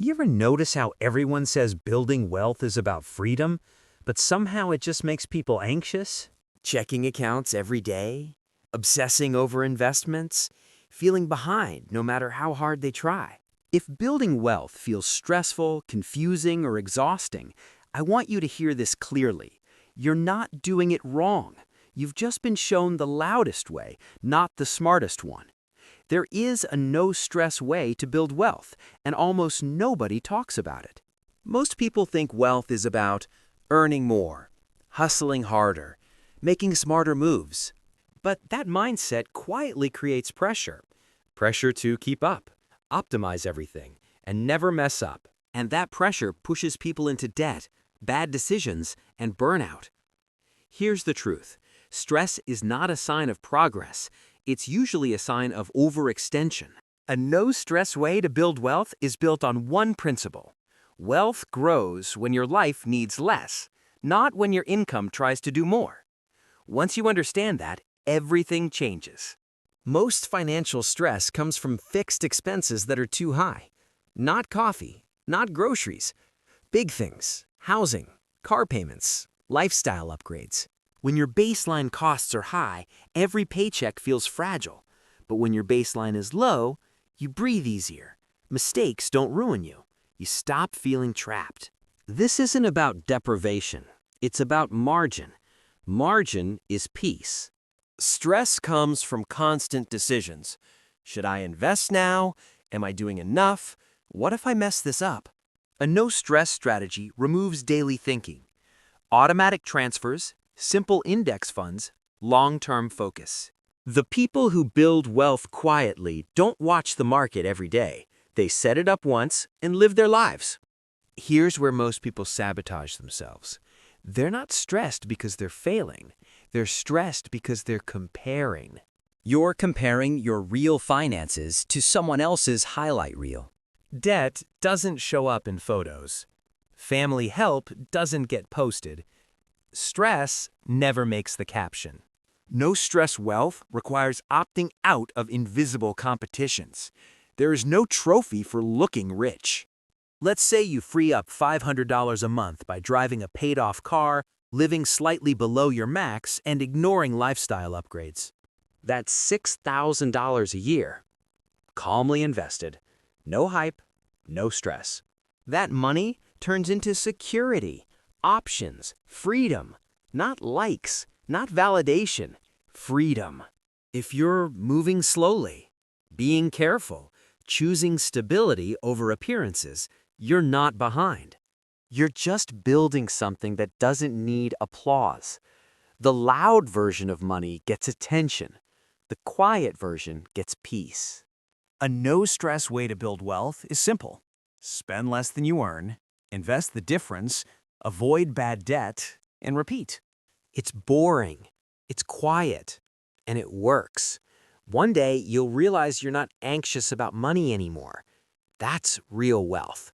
You ever notice how everyone says building wealth is about freedom, but somehow it just makes people anxious? Checking accounts every day, obsessing over investments, feeling behind no matter how hard they try. If building wealth feels stressful, confusing, or exhausting, I want you to hear this clearly. You're not doing it wrong. You've just been shown the loudest way, not the smartest one. There is a no-stress way to build wealth, and almost nobody talks about it. Most people think wealth is about earning more, hustling harder, making smarter moves. But that mindset quietly creates pressure. Pressure to keep up, optimize everything, and never mess up. And that pressure pushes people into debt, bad decisions, and burnout. Here's the truth. Stress is not a sign of progress. It's usually a sign of overextension. A no-stress way to build wealth is built on one principle. Wealth grows when your life needs less, not when your income tries to do more. Once you understand that, everything changes. Most financial stress comes from fixed expenses that are too high. Not coffee, not groceries. Big things, housing, car payments, lifestyle upgrades. When your baseline costs are high, every paycheck feels fragile. But when your baseline is low, you breathe easier. Mistakes don't ruin you. You stop feeling trapped. This isn't about deprivation. It's about margin. Margin is peace. Stress comes from constant decisions. Should I invest now? Am I doing enough? What if I mess this up? A no-stress strategy removes daily thinking. Automatic transfers, simple index funds, long-term focus. The people who build wealth quietly don't watch the market every day. They set it up once and live their lives. Here's where most people sabotage themselves. They're not stressed because they're failing. They're stressed because they're comparing. You're comparing your real finances to someone else's highlight reel. Debt doesn't show up in photos. Family help doesn't get posted. Stress never makes the caption. No-stress wealth requires opting out of invisible competitions. There is no trophy for looking rich. Let's say you free up $500 a month by driving a paid-off car, living slightly below your max, and ignoring lifestyle upgrades. That's $6,000 a year. Calmly invested. No hype, no stress. That money turns into security, options, freedom. Not likes, not validation, freedom. If you're moving slowly, being careful, choosing stability over appearances, you're not behind. You're just building something that doesn't need applause. The loud version of money gets attention. The quiet version gets peace. A no-stress way to build wealth is simple. Spend less than you earn, invest the difference, avoid bad debt, and repeat. It's boring, it's quiet, and it works. One day, you'll realize you're not anxious about money anymore. That's real wealth.